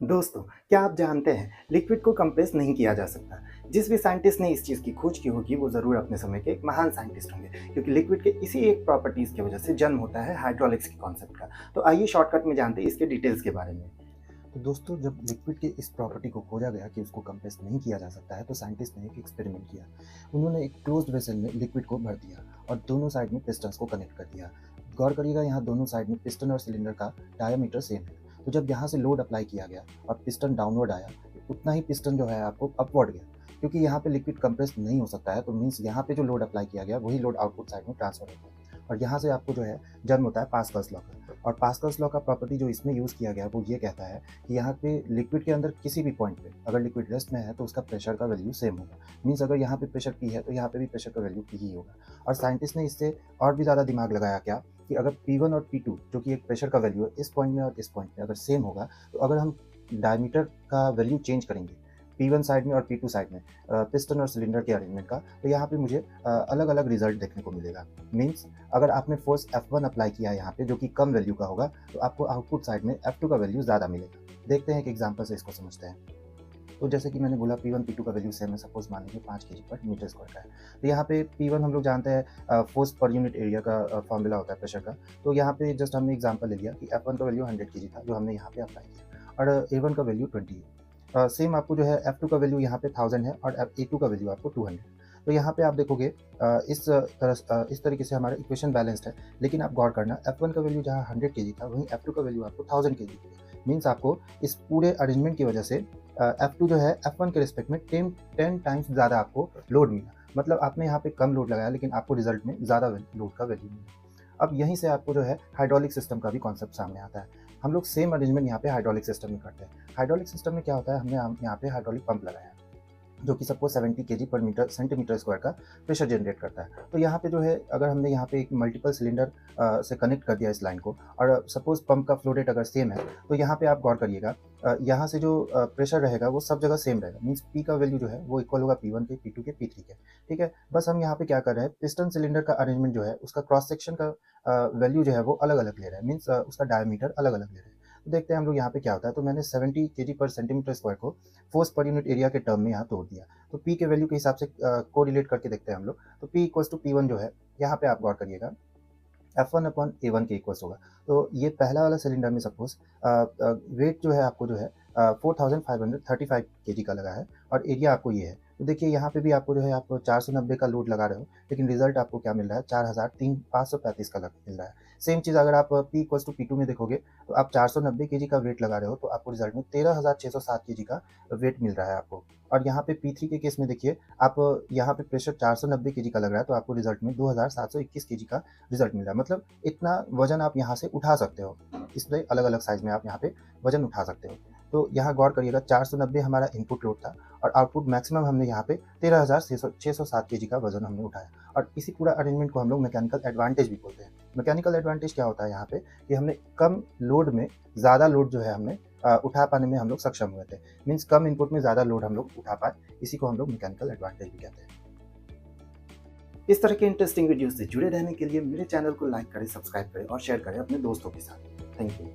दोस्तों, क्या आप जानते हैं लिक्विड को कंप्रेस नहीं किया जा सकता। जिस भी साइंटिस्ट ने इस चीज़ की खोज की होगी वो ज़रूर अपने समय के एक महान साइंटिस्ट होंगे, क्योंकि लिक्विड के इसी एक प्रॉपर्टीज़ की वजह से जन्म होता है हाइड्रोलिक्स के कॉन्सेप्ट का। तो आइए शॉर्टकट में जानते हैं इसके डिटेल्स के बारे में। तो दोस्तों, जब लिक्विड की इस प्रॉपर्टी को खोजा गया कि उसको कंप्रेस नहीं किया जा सकता है, तो साइंटिस्ट ने एक एक्सपेरिमेंट किया। उन्होंने एक क्लोज्ड वेसल में लिक्विड को भर दिया और दोनों साइड में पिस्टन्स को कनेक्ट कर दिया। गौर करिएगा, यहाँ दोनों साइड में पिस्टन और सिलेंडर का डायमीटर सेम है। तो जब यहाँ से लोड अप्लाई किया गया और पिस्टन डाउनवर्ड आया, उतना ही पिस्टन जो है आपको अपवर्ड गया। क्योंकि यहाँ पे लिक्विड कंप्रेस नहीं हो सकता है, तो मीन्स यहाँ पे जो लोड अप्लाई किया गया वही लोड आउटपुट साइड में ट्रांसफर होता है। और यहाँ से आपको जो है जन्म होता है पास्कल्स लॉ का। और पास्कल्स लॉ का प्रॉपर्टी जो इसमें यूज़ किया गया वो ये कहता है कि यहाँ पे लिक्विड के अंदर किसी भी पॉइंट पे अगर लिक्विड रेस्ट में है तो उसका प्रेशर का वैल्यू सेम होगा। मीन्स अगर यहाँ पे प्रेशर पी है तो यहाँ पे भी प्रेशर का वैल्यू पी ही होगा। और साइंटिस्ट ने इससे और भी ज़्यादा दिमाग लगाया क्या कि अगर P1 और P2 जो कि एक प्रेशर का वैल्यू है, इस पॉइंट में और इस पॉइंट में अगर सेम होगा, तो अगर हम डायमीटर का वैल्यू चेंज करेंगे P1 साइड में और P2 साइड में पिस्टन और सिलेंडर के अरेंजमेंट का, तो यहाँ पे मुझे अलग अलग रिजल्ट देखने को मिलेगा। मीन्स अगर आपने फोर्स F1 अप्लाई किया है यहाँ पे जो कि कम वैल्यू का होगा, तो आपको आउटपुट साइड में F2 का वैल्यू ज़्यादा मिलेगा। देखते हैं एक एग्जाम्पल से इसको समझते हैं। तो जैसे कि मैंने बोला P1 P2 का वैल्यू सेम है, सपोज मान लीजिए 5 केजी पर मीटर स्क्वायर का है। तो यहाँ पे P1 हम लोग जानते हैं फोर्स पर यूनिट एरिया का फॉर्मूला होता है प्रेशर का। तो यहाँ पे जस्ट हमने एग्जांपल ले लिया कि F1 का वैल्यू 100 केजी था जो हमने यहाँ पे अप्लाई किया, और A1 का वैल्यू 20 है। सेम आपको जो है F2 का वैल्यू यहाँ पे 1000 है और A2 का वैल्यू आपको 200। तो यहाँ पे आप देखोगे इस तरीके से हमारा इक्वेशन बैलेंस्ड है। लेकिन आप गौर करना, F1 का वैल्यू जहाँ 100 केजी था वहीं F2 का वैल्यू आपको 1000 केजी है। मीन्स आपको इस पूरे अरेंजमेंट की वजह से F2 जो है F1 के रिस्पेक्ट में 10 टाइम्स ज़्यादा आपको लोड मिला। मतलब आपने यहाँ पे कम लोड लगाया लेकिन आपको रिजल्ट में ज़्यादा लोड का वैल्यू मिला। अब यहीं से आपको जो है हाइड्रोलिक सिस्टम का भी कॉन्सेप्ट सामने आता है। हम लोग सेम अरेंजमेंट यहाँ पे हाइड्रोलिक सिस्टम में करते हैं। हाइड्रोलिक सिस्टम में क्या होता है, हमने यहाँ पे हाइड्रोलिक पंप लगाया है जो कि सपोज 70 केजी पर मीटर सेंटीमीटर स्क्वायर का प्रेशर जनरेट करता है। तो यहाँ पे जो है अगर हमने यहाँ पे एक मल्टीपल सिलेंडर से कनेक्ट कर दिया इस लाइन को, और सपोज पंप का फ्लो रेट अगर सेम है, तो यहाँ पे आप गौर करिएगा, यहाँ से जो प्रेशर रहेगा वो सब जगह सेम रहेगा। मीन्स पी का वैल्यू जो है वो इक्वल होगा P1 के, P2 के, P3 के। ठीक है, बस हम यहाँ पे क्या कर रहे हैं, पिस्टन सिलेंडर का अरेंजमेंट जो है उसका क्रॉस सेक्शन का वैल्यू जो है वो अलग अलग ले रहा है। मीन्स उसका डायमीटर अलग अलग ले रहे हैं। तो देखते हैं हम लोग यहाँ पे क्या होता है। तो मैंने 70 केजी पर सेंटीमीटर स्क्वायर को फोर्स पर यूनिट एरिया के टर्म में यहाँ तोड़ दिया। तो P के वैल्यू के हिसाब से कोरिलेट करके देखते हैं हम लोग। तो P इक्वल्स टू P1 जो है, यहाँ पे आप गौर करिएगा, F1 अपॉन A1 के इक्वल्स होगा। तो ये पहला वाला सिलेंडर में सपोज वेट जो है आपको जो है 4535 केजी का लगा है और एरिया आपको ये है। तो देखिए यहाँ पे भी आपको जो है आप 490 का लोड लगा रहे हो, लेकिन रिजल्ट आपको क्या मिल रहा है, 4535 का मिल रहा है। सेम चीज़ अगर आप P इक्वल्स टू P2 में देखोगे, तो आप 490 केजी का वेट लगा रहे हो तो आपको रिजल्ट में 13607 केजी का वेट मिल रहा है आपको। और यहाँ पे P3 के केस में देखिए, आप यहाँ पे प्रेशर 490 केजी का लग रहा है तो आपको रिजल्ट में 2721 केजी का रिजल्ट मिल रहा है। मतलब इतना वजन आप यहाँ से उठा सकते हो। इसलिए अलग अलग साइज में आप यहाँ पे वजन उठा सकते हो। तो यहाँ गौर करिएगा, 490 हमारा इनपुट लोड था और आउटपुट मैक्सिमम हमने यहाँ पे 13607 केजी का वजन हमने उठाया। और इसी पूरा अरेंजमेंट को हम लोग मैकेनिकल एडवांटेज भी बोलते हैं। मैकेनिकल एडवांटेज क्या होता है यहाँ पे, कि हमने कम लोड में ज़्यादा लोड जो है हमने उठा पाने में हम लोग सक्षम हुए थे। मीन्स कम इनपुट में ज़्यादा लोड हम लोग उठा पाए, इसी को हम लोग मैकेनिकल एडवांटेज भी कहते हैं। इस तरह के इंटरेस्टिंग वीडियो से जुड़े रहने के लिए मेरे चैनल को लाइक करें, सब्सक्राइब करें और शेयर करें अपने दोस्तों के साथ। Thank you.